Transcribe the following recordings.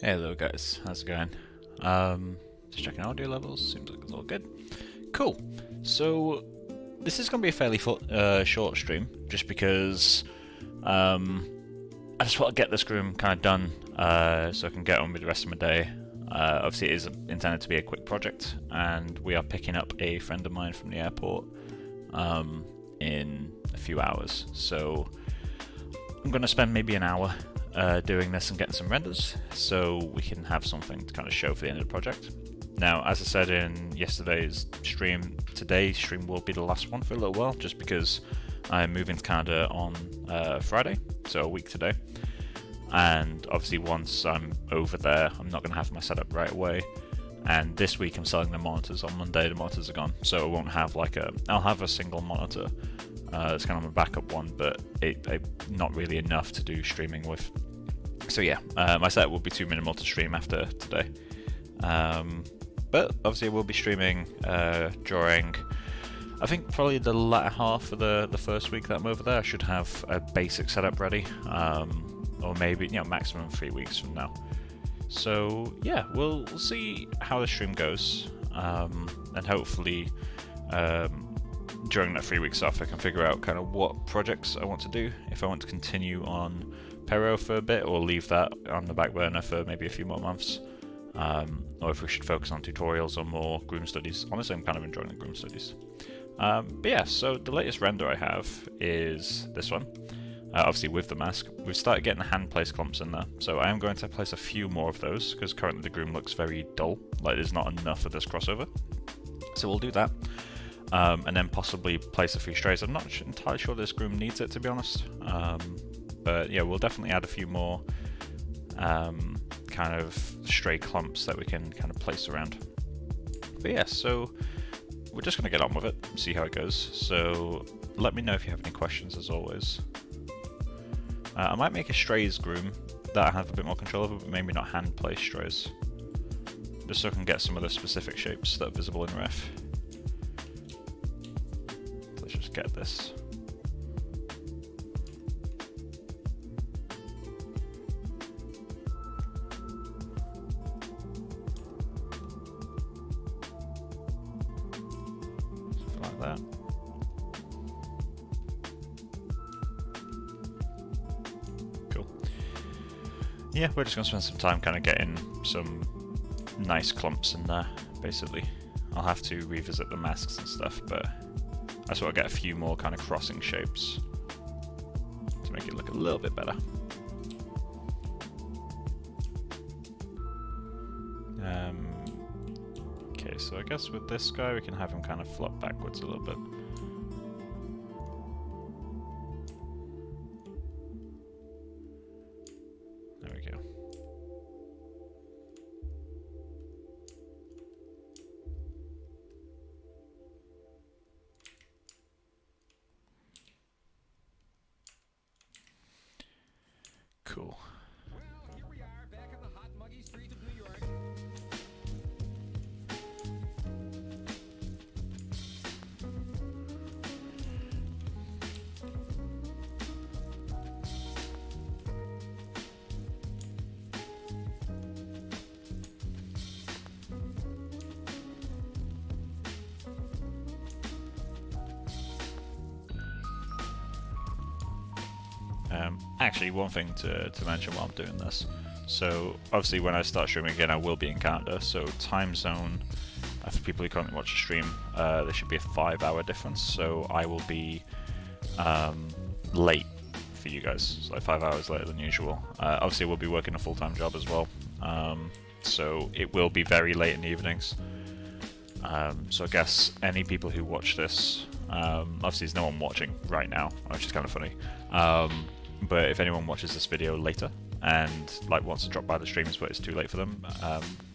Hello guys, how's it going? Just checking audio levels, seems like it's all good. Cool, so this is going to be a fairly short stream, just because I just want to get this Groom kind of done so I can get on with the rest of my day. Obviously it is intended to be a quick project, and we are picking up a friend of mine from the airport in a few hours, so I'm going to spend maybe an hour doing this and getting some renders so we can have something to kind of show for the end of the project. Now, as I said in yesterday's stream, today's stream will be the last one for a little while, just because I'm moving to Canada on Friday, so a week today. And obviously once I'm over there, I'm not going to have my setup right away. And this week I'm selling the monitors. On Monday the monitors are gone, so I won't have I'll have a single monitor. It's kind of a backup one, but not really enough to do streaming with. So yeah, my setup will be too minimal to stream after today. But obviously I will be streaming during, I think probably the latter half of the first week that I'm over there. I should have a basic setup ready, or maybe maximum 3 weeks from now. So yeah, we'll see how the stream goes, and hopefully during that 3 weeks off I can figure out kind of what projects I want to do, if I want to continue on Pero for a bit or leave that on the back burner for maybe a few more months, or if we should focus on tutorials or more Groom studies. Honestly, I'm kind of enjoying the Groom studies. But yeah, so the latest render I have is this one. Obviously with the mask. We've started getting hand place clumps in there, so I am going to place a few more of those because currently the Groom looks very dull, like there's not enough of this crossover. So we'll do that, and then possibly place a few strays. I'm not entirely sure this Groom needs it, to be honest, but yeah, we'll definitely add a few more kind of stray clumps that we can kind of place around. But yeah, so we're just going to get on with it, see how it goes. So let me know if you have any questions, as always. I might make a strays Groom that I have a bit more control over, but maybe not hand place strays, just so I can get some of the specific shapes that are visible in ref. Let's just get this. Something like that. Yeah, we're just going to spend some time kind of getting some nice clumps in there, basically. I'll have to revisit the masks and stuff, but I just want to get a few more kind of crossing shapes to make it look a little bit better. Okay, so I guess with this guy we can have him kind of flop backwards a little bit. Cool. Well, here we are, back on the hot, muggy streets of New York. Actually, one thing to mention while I'm doing this. So, obviously when I start streaming again, I will be in Canada, so time zone, for people who currently watch the stream, there should be a 5-hour difference, so I will be late for you guys, so like 5 hours later than usual. Obviously we'll be working a full-time job as well, so it will be very late in the evenings. So I guess any people who watch this, obviously there's no one watching right now, which is kind of funny. But if anyone watches this video later and like wants to drop by the streams but it's too late for them,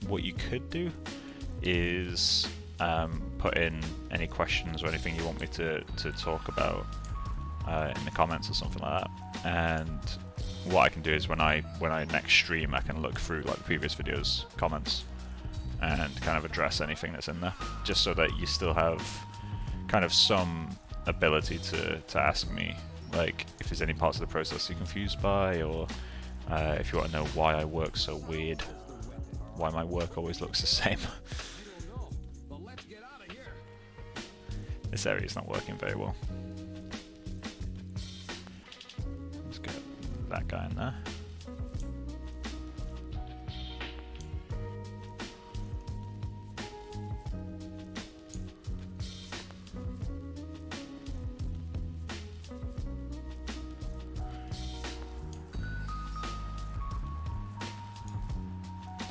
what you could do is put in any questions or anything you want me to talk about in the comments or something like that. And what I can do is when I next stream, I can look through like the previous videos comments and kind of address anything that's in there, just so that you still have kind of some ability to ask me, like if there's any parts of the process you're confused by, or If you want to know why I work so weird, why my work always looks the same. But let's get out of here. This area is not working very well. Let's get that guy in there.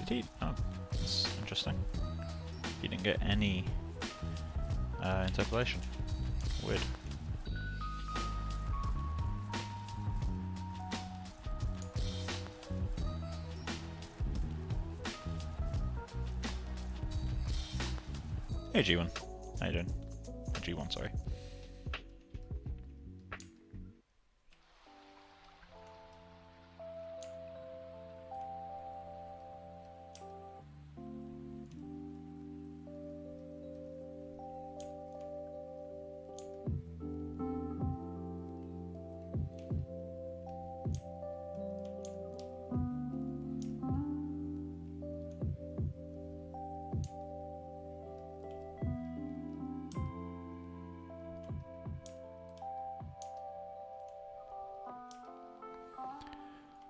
Did he? Oh, that's interesting. He didn't get any interpolation. Weird. Hey G1, how you doing? G1, sorry.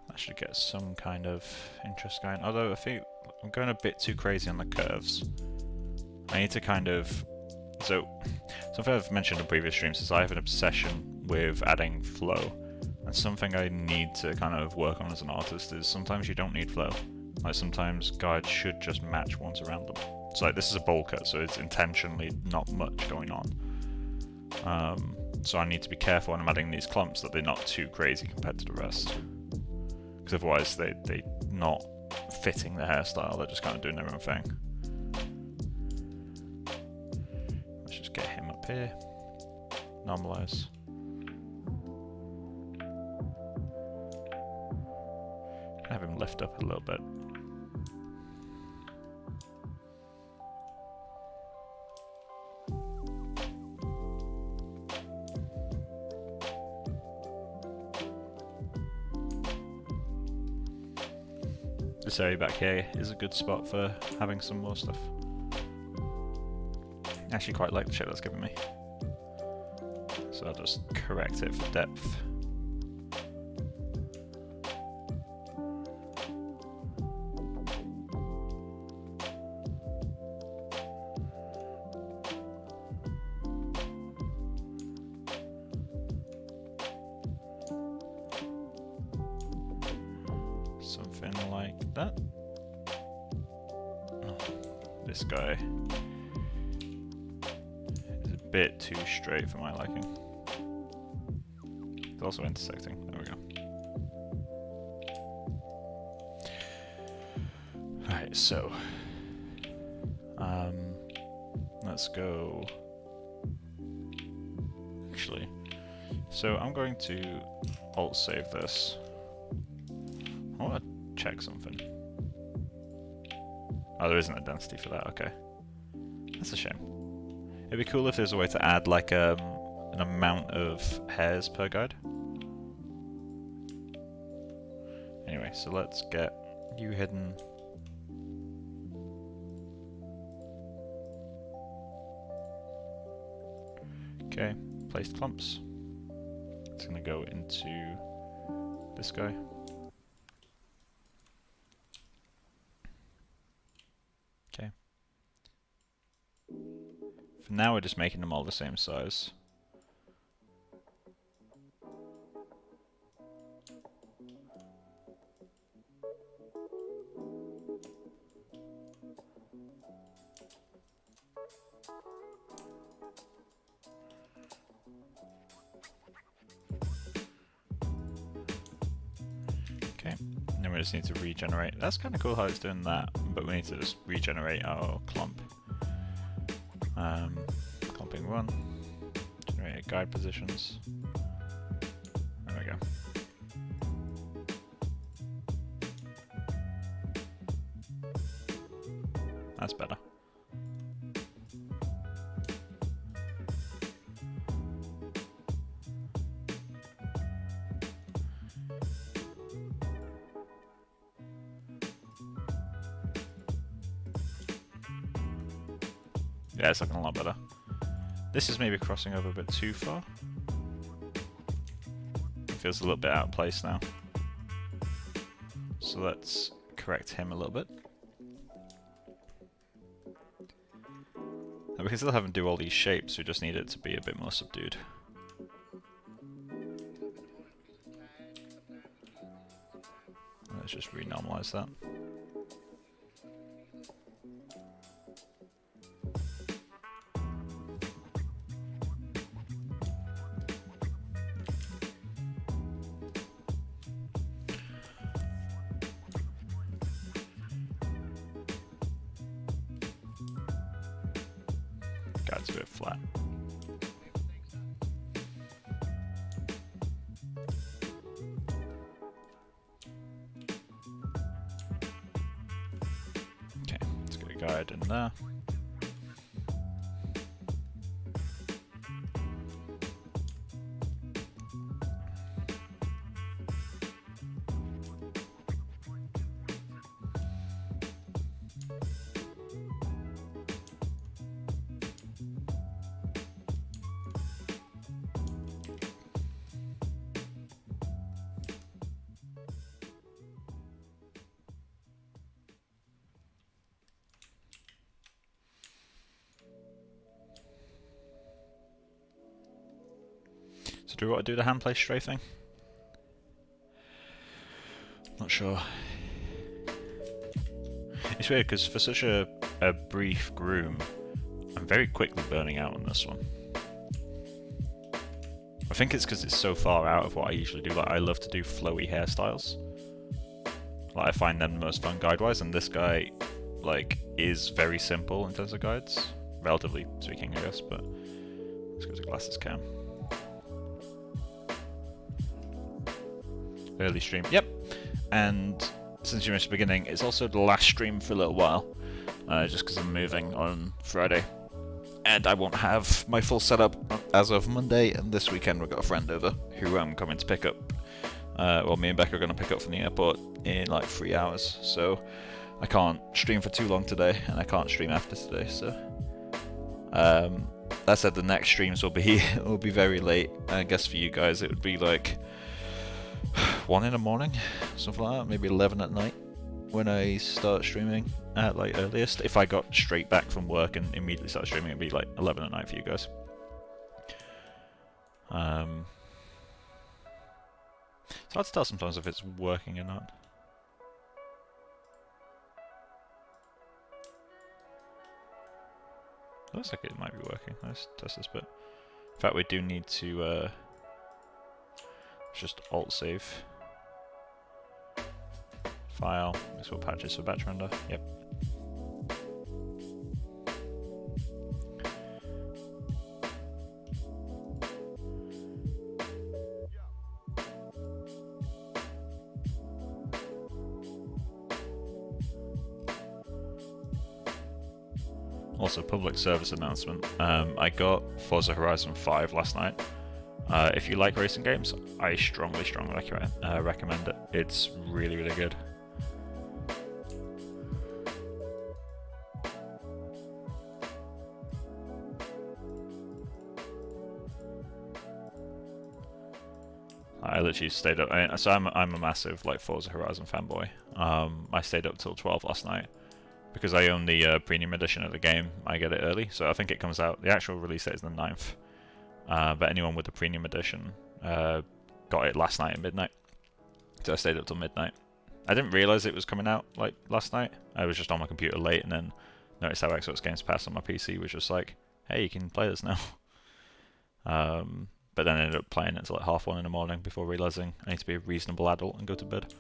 I should get some kind of interest going, although I think I'm going a bit too crazy on the curves. I need to kind of... So, something I've mentioned in previous streams is I have an obsession with adding flow. And something I need to kind of work on as an artist is sometimes you don't need flow. Like sometimes guides should just match ones around them. So like this is a bowl cut, so it's intentionally not much going on. So I need to be careful when I'm adding these clumps that they're not too crazy compared to the rest. Because otherwise they're not fitting the hairstyle, they're just kind of doing their own thing. Let's just get him up here. Normalize. Have him lift up a little bit. This area back here is a good spot for having some more stuff. I actually quite like the shape that's giving me. So I'll just correct it for depth. Something like that. Oh, this guy is a bit too straight for my liking. It's also intersecting. There we go. Alright, so let's go. Actually, so I'm going to alt save this. I want to check something. Oh, there isn't a density for that, okay. That's a shame. It'd be cool if there's a way to add like an amount of hairs per guide. Anyway, so let's get you hidden. Okay, placed clumps. It's going to go into this guy. Okay. For now we're just making them all the same size. Okay, and then we just need to regenerate. That's kind of cool how it's doing that, but we need to just regenerate our clump. Clumping 1, generate guide positions. There we go. That's better. Yeah, it's looking a lot better. This is maybe crossing over a bit too far. It feels a little bit out of place now. So let's correct him a little bit. And we can still have him do all these shapes, we just need it to be a bit more subdued. Let's just renormalize that. God, it's a bit flat. Okay, let's get a guide in there. So do we want to do the hand play strafing? Not sure. It's weird because for such a brief groom, I'm very quickly burning out on this one. I think it's because it's so far out of what I usually do. Like, I love to do flowy hairstyles. Like, I find them the most fun guide-wise, and this guy, like, is very simple in terms of guides. Relatively speaking, I guess, but let's go to glasses cam. Early stream, yep. And since you mentioned the beginning, it's also the last stream for a little while, just because I'm moving on Friday. And I won't have my full setup as of Monday, and this weekend we've got a friend over who I'm coming to pick up. Well, me and Becca are going to pick up from the airport in like 3 hours, so I can't stream for too long today, and I can't stream after today, so... that said, the next streams will be very late. I guess for you guys it would be like 1 in the morning, something like that, maybe 11 at night when I start streaming at like earliest. If I got straight back from work and immediately started streaming, it'd be like 11 at night for you guys. It's hard to tell sometimes if it's working or not. It looks like it might be working. Let's test this bit. In fact, we do need to just alt save file. Let's go patches for batch render. Yep. Also, public service announcement. I got Forza Horizon 5 last night. If you like racing games, I strongly recommend it. It's really, really good. I literally stayed up. So I'm a massive like Forza Horizon fanboy. I stayed up till 12 last night because I own the premium edition of the game. I get it early, so I think it comes out. The actual release date is the 9th. But anyone with the premium edition got it last night at midnight. So I stayed up till midnight. I didn't realise it was coming out like last night. I was just on my computer late and then noticed how Xbox Games Pass on my PC was just like, hey, you can play this now. But then I ended up playing it until like 1:30 in the morning before realising I need to be a reasonable adult and go to bed.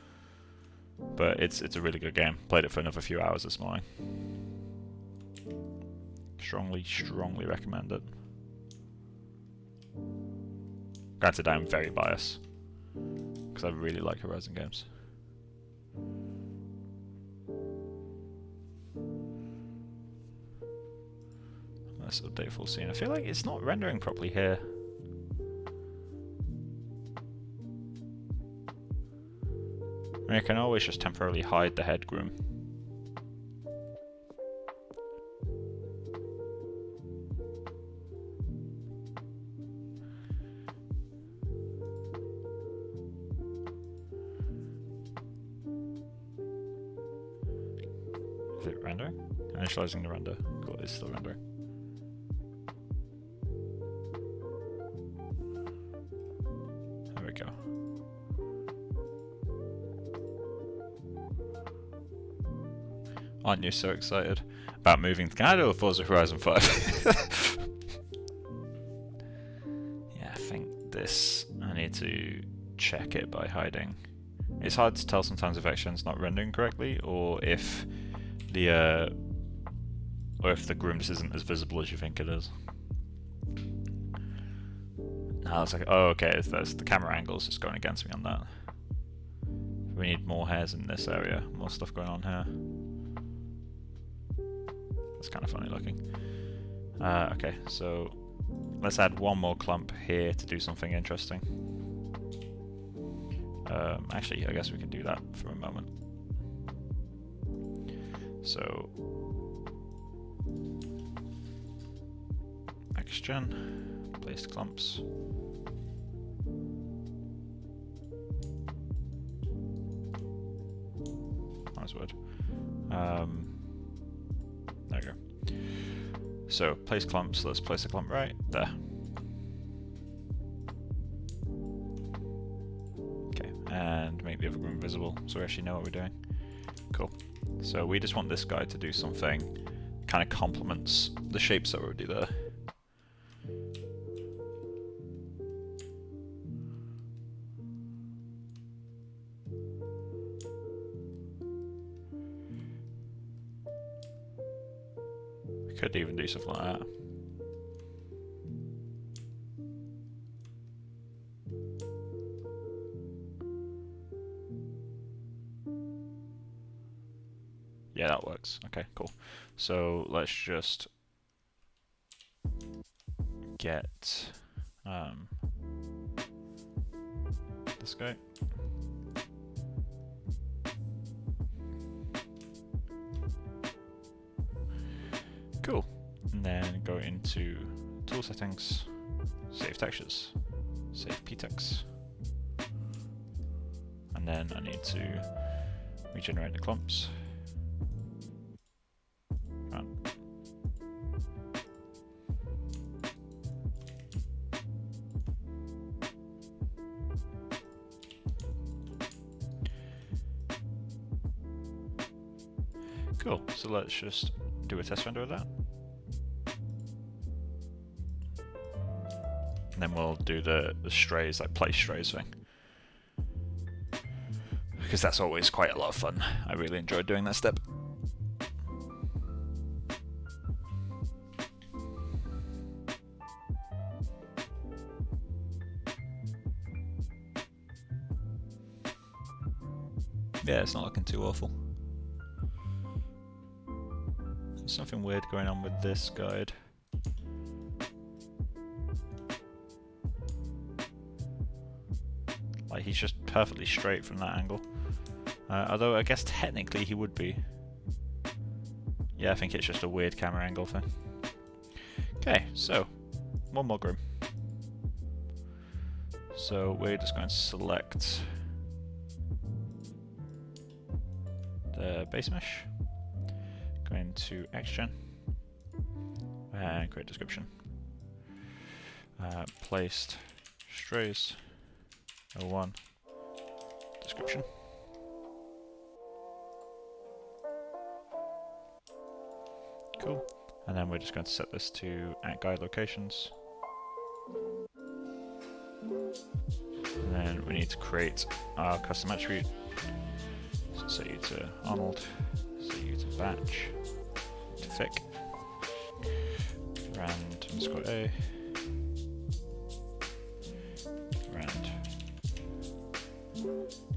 But it's a really good game. Played it for another few hours this morning. Strongly recommend it. Granted, I'm very biased because I really like Horizon games. Let's update full scene. I feel like it's not rendering properly here. I mean, I can always just temporarily hide the head groom. Rendering? Initializing the render. Cool, it's still rendering. There we go. Aren't you so excited about moving to Canada or Forza Horizon 5? Yeah, I think this, I need to check it by hiding. It's hard to tell sometimes if xgen's not rendering correctly, or if the Groom just isn't as visible as you think it is. Now it's like, oh, okay, the camera angle is just going against me on that. We need more hairs in this area, more stuff going on here. It's kind of funny looking. Okay, so let's add one more clump here to do something interesting. Actually, I guess we can do that for a moment. So, xgen, place clumps. Nice word. There we go. So, place clumps. Let's place a clump right there. Okay, and make the other Groom visible so we actually know what we're doing. Cool. So we just want this guy to do something that kind of complements the shapes that are already there. We could even do something like that. Yeah, that works. Okay, cool. So let's just get this guy. Cool. And then go into tool settings, save textures, save ptex. And then I need to regenerate the clumps. Cool, so let's just do a test render of that. And then we'll do the strays, like place strays thing. Because that's always quite a lot of fun. I really enjoyed doing that step. Yeah, it's not looking too awful. There's something weird going on with this guide. Like, he's just perfectly straight from that angle. Although I guess technically he would be. Yeah, I think it's just a weird camera angle thing. Okay, so one more Groom. So we're just going to select the base mesh, go into xgen, and create description. Placed strays, 01, description. Cool. And then we're just going to set this to @guide locations. And then we need to create our custom attribute. So set you to Arnold, set you to batch, to fic, rand_a, rand.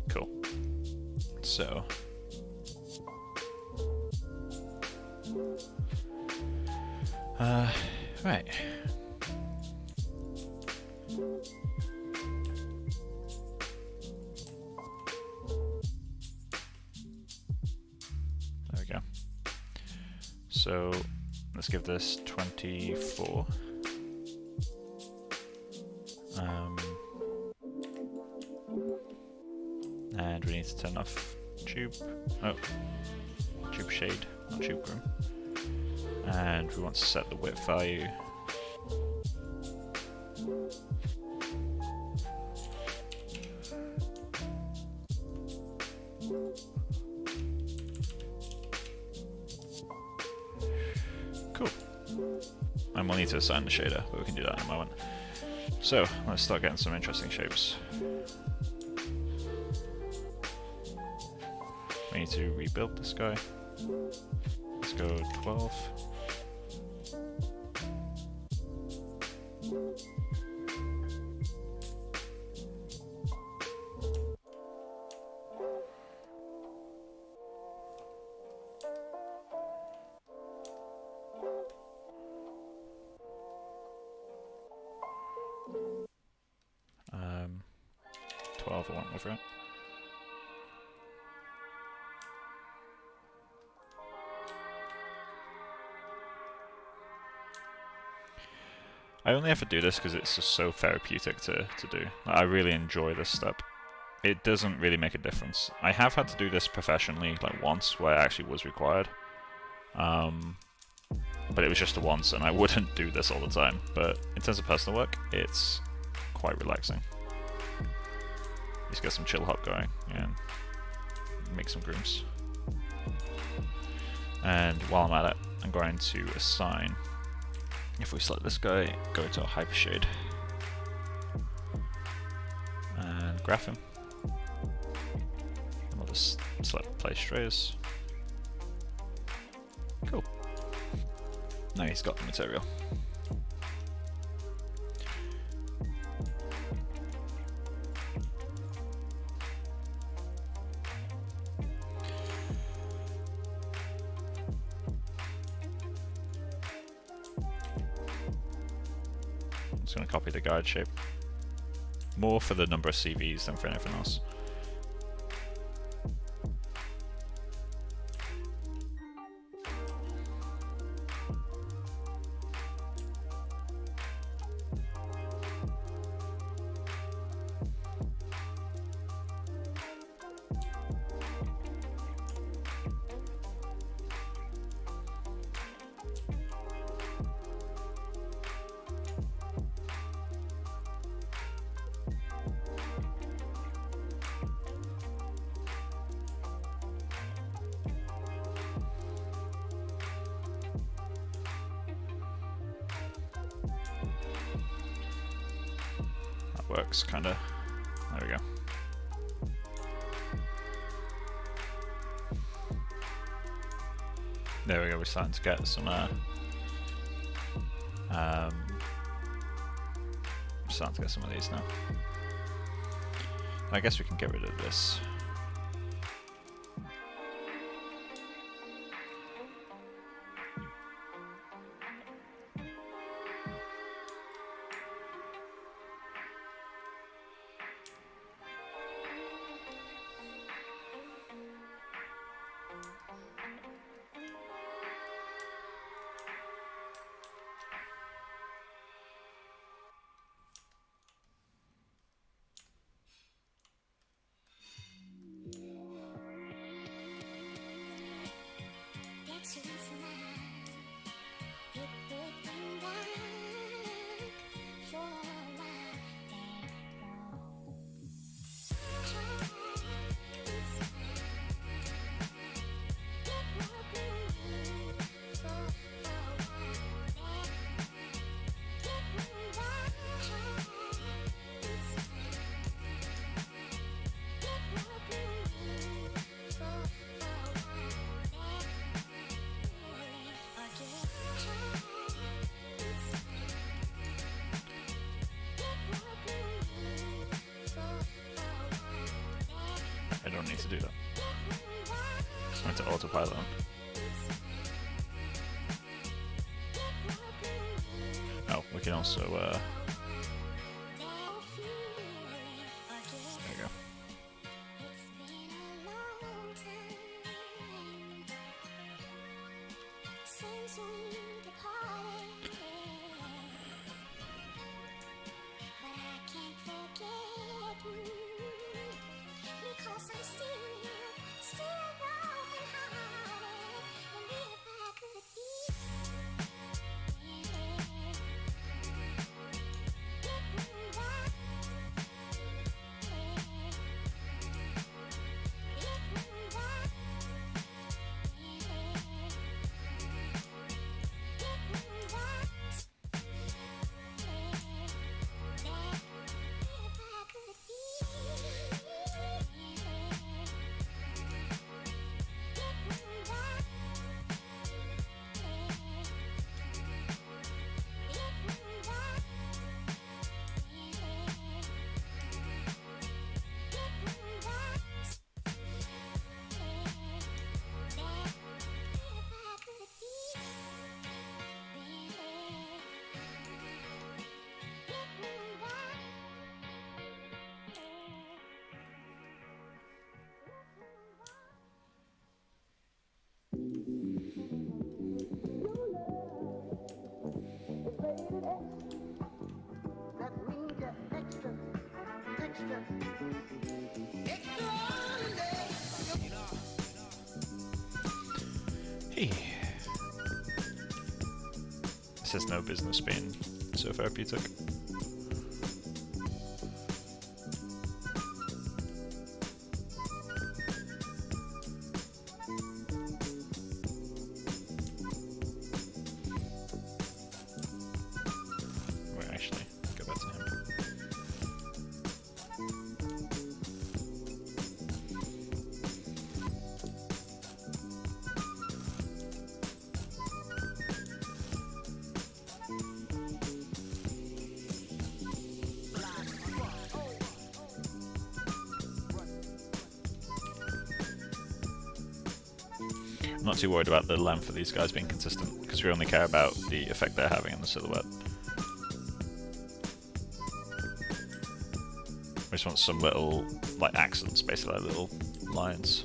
Cool. So right. There we go. So let's give this 24. And we need to turn off tube. Oh, tube shade, not tube groom. And we want to set the width value. Cool. And we'll need to assign the shader, but we can do that in a moment. So let's start getting some interesting shapes. We need to rebuild this guy. Let's go 12. Um, 12 I went with it. I only have to do this because it's just so therapeutic to do. I really enjoy this step. It doesn't really make a difference. I have had to do this professionally like once where it actually was required. But it was just the once and I wouldn't do this all the time. But in terms of personal work, it's quite relaxing. Just get some chill hop going and make some grooms. And while I'm at it, I'm going to assign. If we select this guy, go to our hypershade and graph him. And we'll just select place trace. Cool. Now he's got the material. I'm just going to copy the guide shape. More for the number of CVs than for anything else. Works kinda. There we go. There we go, we're starting to get some starting to get some of these now. I guess we can get rid of this. I don't need to do that. Just going to autopilot on. Oh, we can also there we go. Hey. This has no business being so therapeutic. Wait, actually, go back to him. I'm not too worried about the length of these guys being consistent, because we only care about the effect they're having on the silhouette. We just want some little, like, accents, basically, like little lines.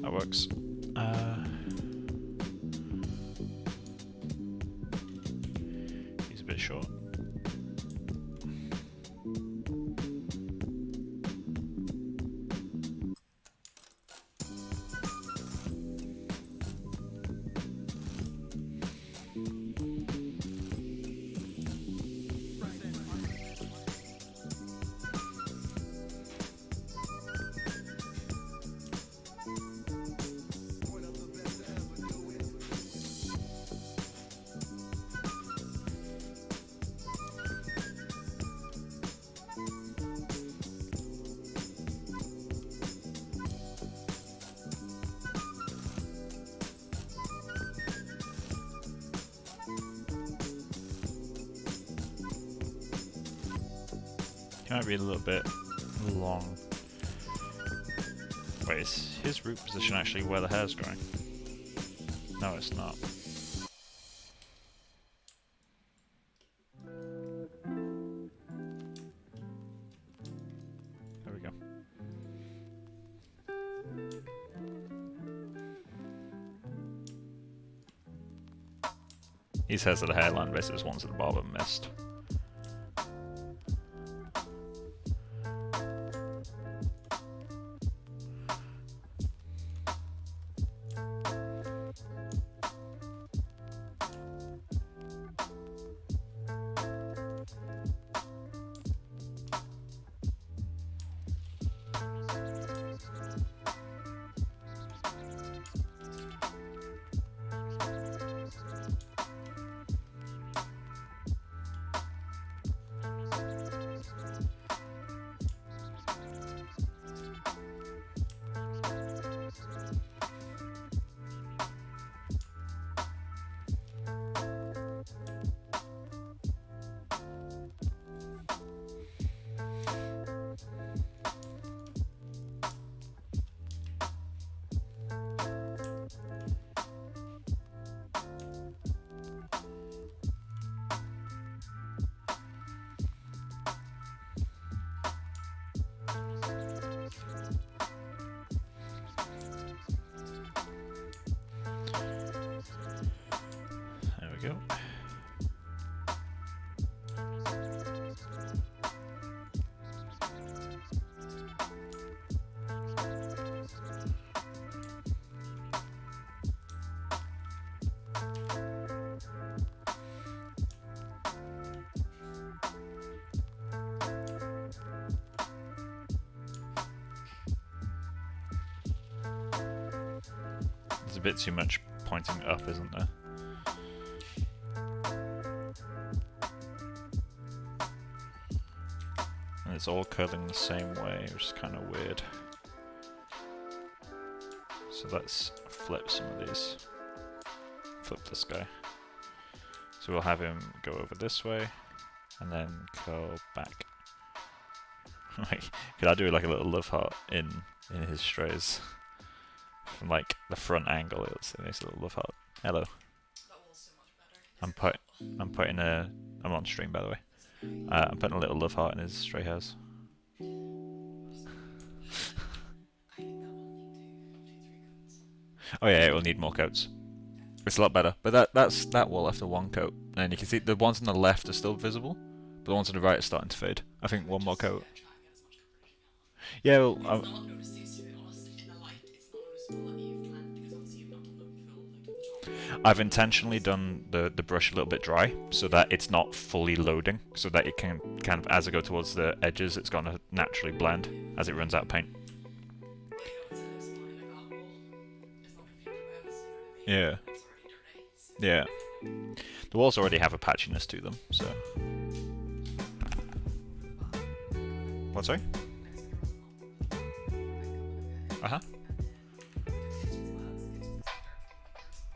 That works. He's a bit short. He might be a little bit long. Wait, is his root position actually where the hair's growing? No, it's not. There we go. These hairs at the hairline, basically just ones at the bottom missed. Go. There's a bit too much pointing up, isn't there? And it's all curling the same way, which is kind of weird. So let's flip some of these. Flip this guy. So we'll have him go over this way, and then curl back. Like, could I do like a little love heart in in his strays. From like the front angle, it makes a little love heart. Hello. I'm putting a. I'm on stream, by the way. I'm putting a little love heart in his stray hairs. Oh yeah, it will need more coats. It's a lot better, but that's that wall after one coat, and you can see the ones on the left are still visible, but the ones on the right are starting to fade. I think one more coat. Yeah, well, I've intentionally done the brush a little bit dry so that it's not fully loading, so that it can kind of, as I go towards the edges, it's going to naturally blend as it runs out of paint. Yeah. Yeah. The walls already have a patchiness to them, so. What, sorry? Uh-huh.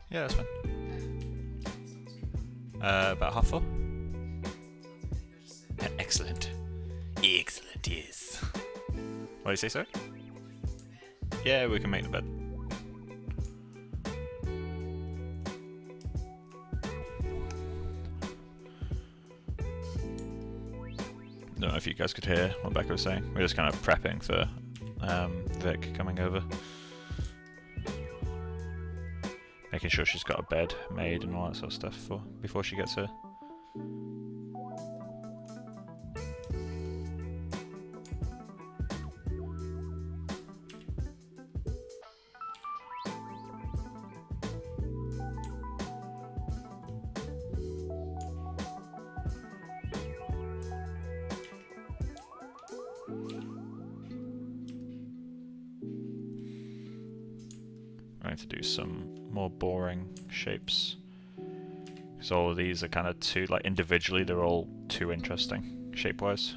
Yeah, that's fine. About half full. Excellent. Excellent, yes. What do you say, sir? Yeah, we can make the bed. Don't know if you guys could hear what Becca was saying. We're just kind of prepping for Vic coming over. Making sure she's got a bed made and all that sort of stuff before she gets here. Going to do some more boring shapes, because all of these are kind of too, like individually they're all too interesting shape wise,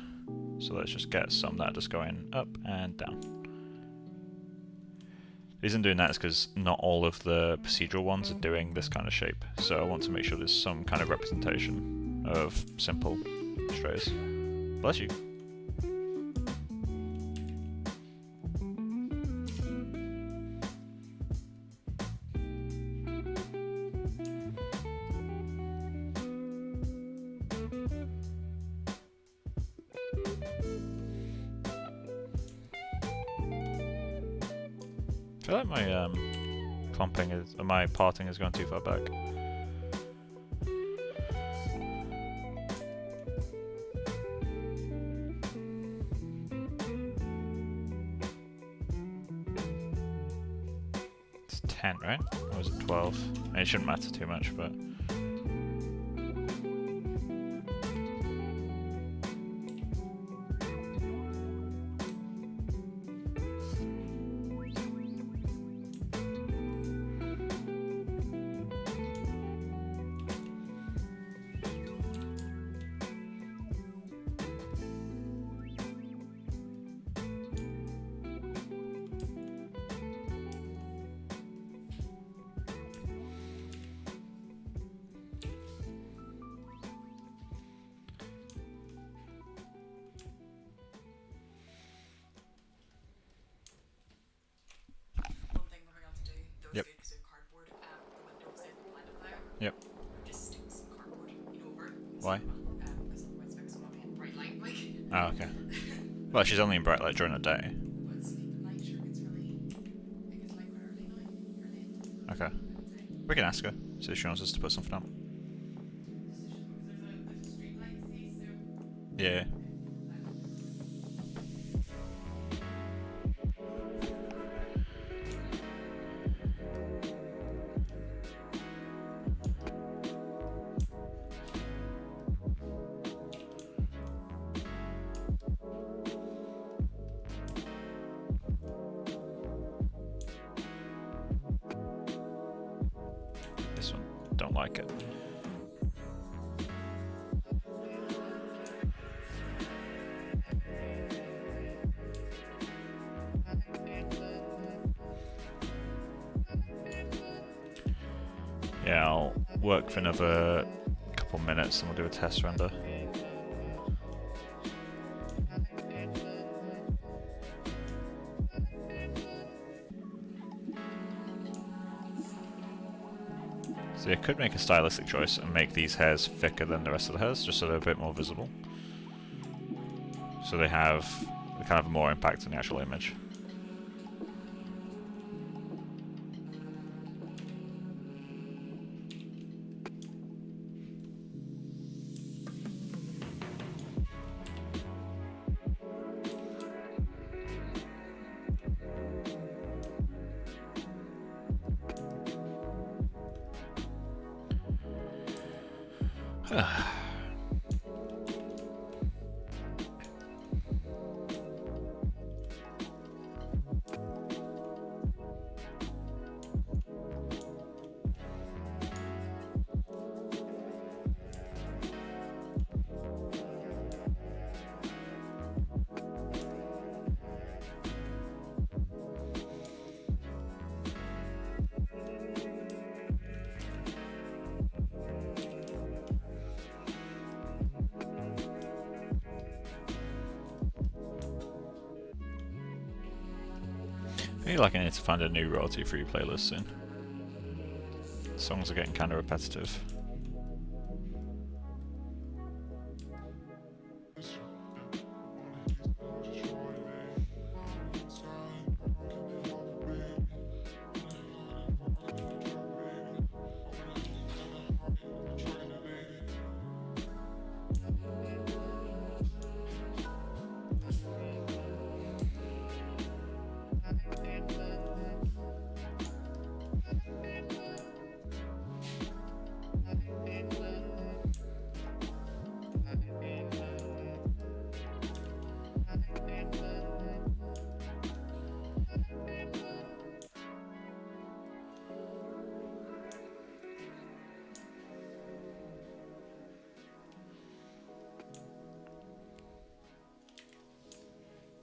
so let's just get some that are just going up and down. The reason I'm doing that is because not all of the procedural ones are doing this kind of shape, so I want to make sure there's some kind of representation of simple strays. Bless you. I feel like my clumping is, my parting has gone too far back. It's 10, right? Or was it 12? I mean, it shouldn't matter too much, but. Yep. Yep. Why? Oh, okay. Well, she's only in bright light during the day. Okay. We can ask her, see if she wants us to put something up. Yeah. This one, don't like it. Yeah, I'll work for another couple minutes and we'll do a test render. So you could make a stylistic choice and make these hairs thicker than the rest of the hairs, just so they're a bit more visible. So they kind of more impact on the actual image. I feel like I need to find a new royalty-free playlist soon. Songs are getting kind of repetitive.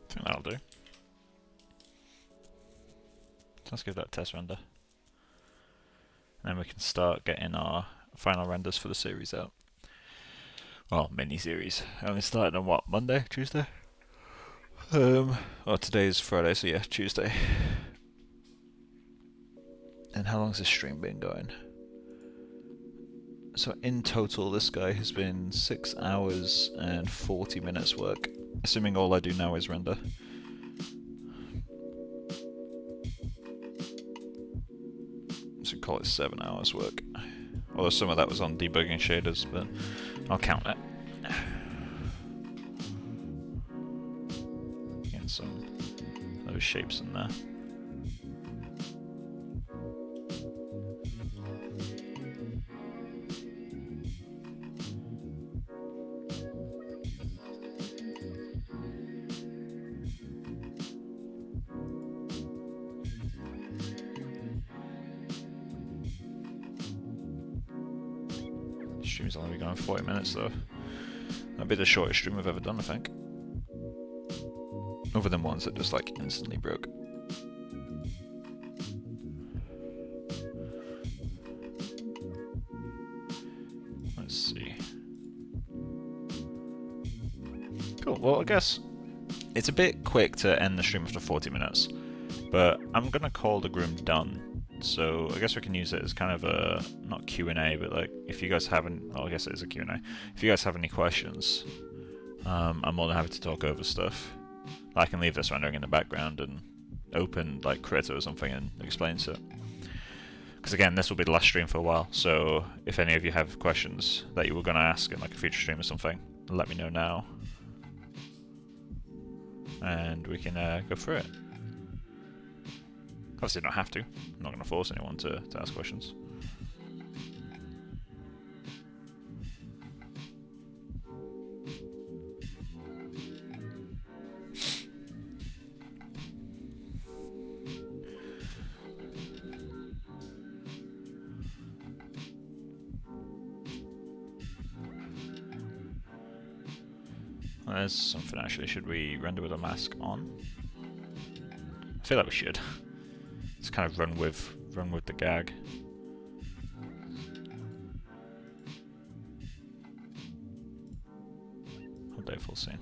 I think that'll do. Let's give that a test render. And then we can start getting our final renders for the series out. Well, mini-series. I only started on what, Monday? Tuesday? Oh, today's Friday, so yeah, Tuesday. And how long's this stream been going? So in total, this guy has been 6 hours and 40 minutes work. Assuming all I do now is render. So call it 7 hours work. Although some of that was on debugging shaders, but I'll count it. Get some of those shapes in there. Stream's only been going 40 minutes though. That'd be the shortest stream I've ever done, I think. Other than ones that just like instantly broke. Let's see. Cool, well I guess it's a bit quick to end the stream after 40 minutes, but I'm gonna call the Groom done. So I guess we can use it as kind of a, not Q&A, but like if you guys haven't, well I guess it is a Q&A. If you guys have any questions, I'm more than happy to talk over stuff. I can leave this rendering in the background and open like Crypto or something and explain it. Because again, this will be the last stream for a while, so if any of you have questions that you were going to ask in like a future stream or something, let me know now. And we can go through it. Obviously, you don't have to. I'm not going to force anyone to ask questions. There's something actually. Should we render with a mask on? I feel like we should. Let's kind of run with the gag. Whole day full scene.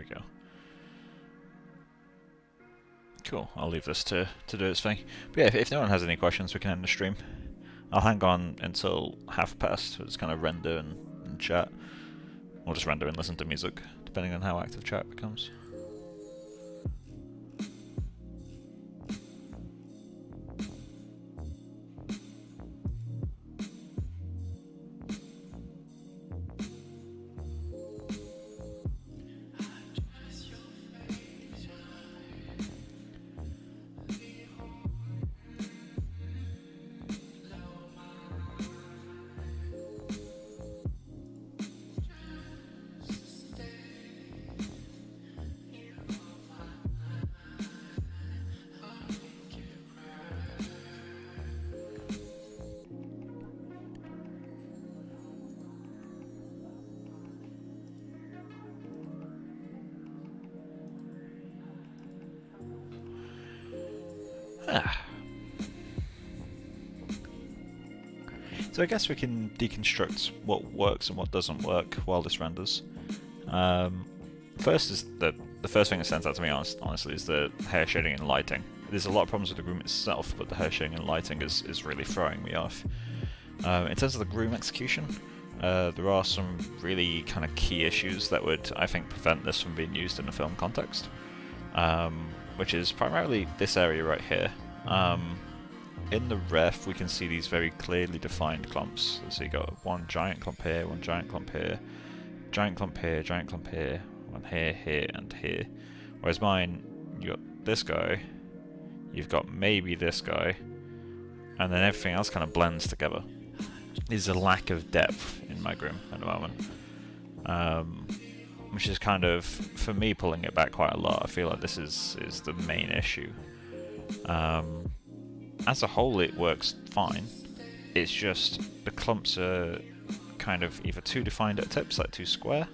we go. Cool, I'll leave this to do its thing. But yeah, if no one has any questions, we can end the stream. I'll hang on until past, so just kind of render and chat. Or just render and listen to music, depending on how active chat becomes. So I guess we can deconstruct what works and what doesn't work while this renders. First is the first thing that stands out to me honestly is the hair shading and lighting. There's a lot of problems with the Groom itself, but the hair shading and lighting is really throwing me off. In terms of the Groom execution, there are some really kind of key issues that would, I think, prevent this from being used in a film context, which is primarily this area right here. In the ref, we can see these very clearly defined clumps. So you got one giant clump here, one giant clump here, giant clump here, giant clump here, one here, here, and here. Whereas mine, you got this guy, you've got maybe this guy, and then everything else kind of blends together. There's a lack of depth in my Groom at the moment, which is kind of, for me, pulling it back quite a lot. I feel like this is the main issue. As a whole, it works fine. It's just the clumps are kind of either too defined at tips, like too square,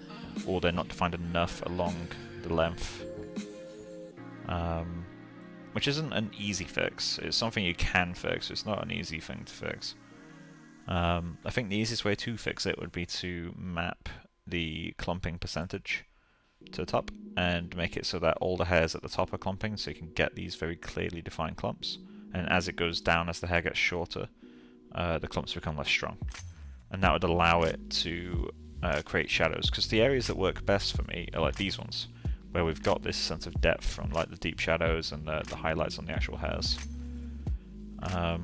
or they're not defined enough along the length. Which isn't an easy fix. It's something you can fix. It's not an easy thing to fix. I think the easiest way to fix it would be to map the clumping percentage to the top and make it so that all the hairs at the top are clumping, so you can get these very clearly defined clumps. And as it goes down, as the hair gets shorter, the clumps become less strong. And that would allow it to create shadows, because the areas that work best for me are like these ones, where we've got this sense of depth from like the deep shadows and the highlights on the actual hairs. The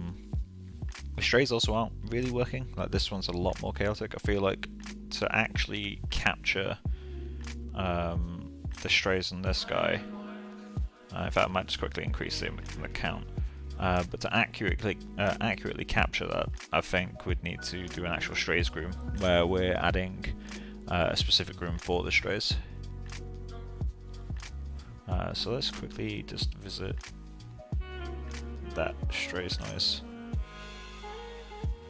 strays also aren't really working. Like this one's a lot more chaotic. I feel like to actually capture the strays on this guy, in fact I might just quickly increase the count. But to accurately capture that, I think we'd need to do an actual strays Groom, where we're adding a specific Groom for the strays. So let's quickly just visit that strays noise.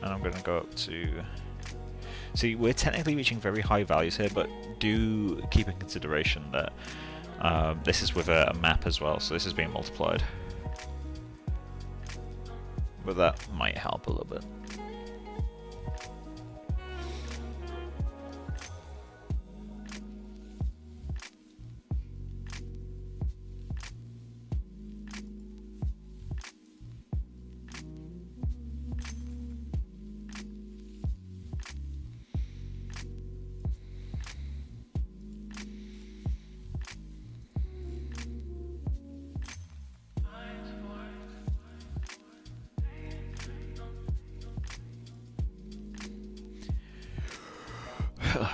And I'm going to go up to... See, we're technically reaching very high values here, but do keep in consideration that this is with a map as well, so this is being multiplied. But that might help a little bit.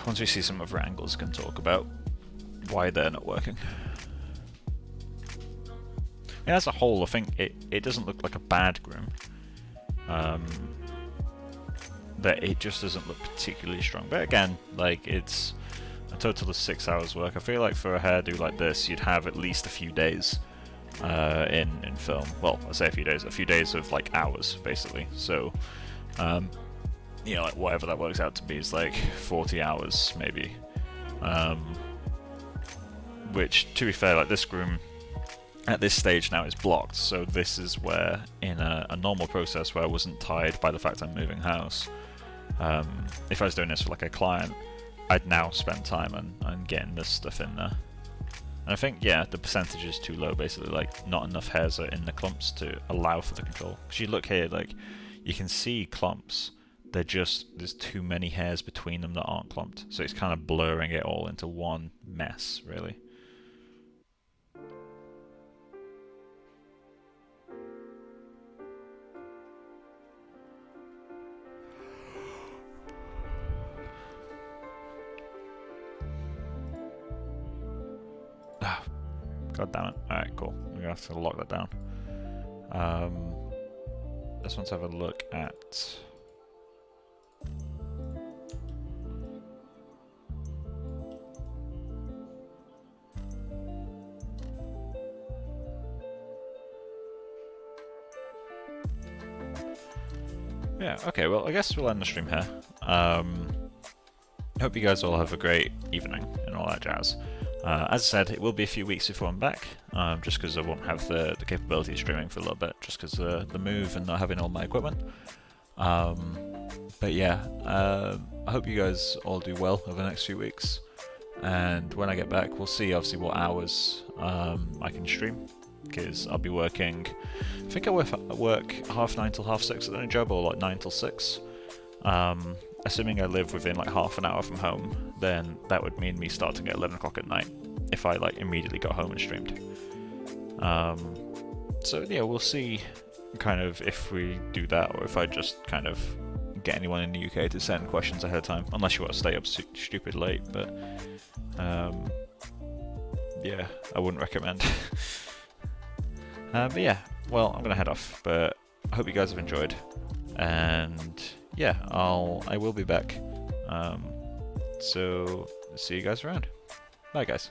Once we see some other angles, we can talk about why they're not working. And as a whole, I think it doesn't look like a bad Groom. But it just doesn't look particularly strong. But again, like, it's a total of 6 hours work. I feel like for a hairdo like this, you'd have at least a few days in film. Well, I say a few days of like hours, basically. So, you know, like whatever that works out to be is like 40 hours, maybe. Which, to be fair, like this Groom at this stage now is blocked, so this is where, in a normal process where I wasn't tied by the fact I'm moving house, if I was doing this for like a client, I'd now spend time on getting this stuff in there. And I think, yeah, the percentage is too low, basically, like, not enough hairs are in the clumps to allow for the control. Because you look here, like, you can see clumps, there's too many hairs between them that aren't clumped. So it's kind of blurring it all into one mess, really. God damn it. Alright, cool. We're going to have to lock that down. Let's want to have a look at... Yeah, okay, well, I guess we'll end the stream here. Hope you guys all have a great evening and all that jazz. As I said, it will be a few weeks before I'm back, just because I won't have the capability of streaming for a little bit, just because the move and not having all my equipment. But yeah, I hope you guys all do well over the next few weeks, and when I get back, we'll see obviously what hours I can stream, because I'll be working, I think I work 9:30 till 6:30 at the new job, or like 9 till 6. Assuming I live within like half an hour from home, then that would mean me starting at 11 o'clock at night if I like immediately got home and streamed. So yeah, we'll see kind of if we do that, or if I just kind of get anyone in the UK to send questions ahead of time, unless you want to stay up stupid late, but yeah, I wouldn't recommend. But yeah, well, I'm gonna head off, but I hope you guys have enjoyed, and yeah, I will be back. So see you guys around. Bye, guys.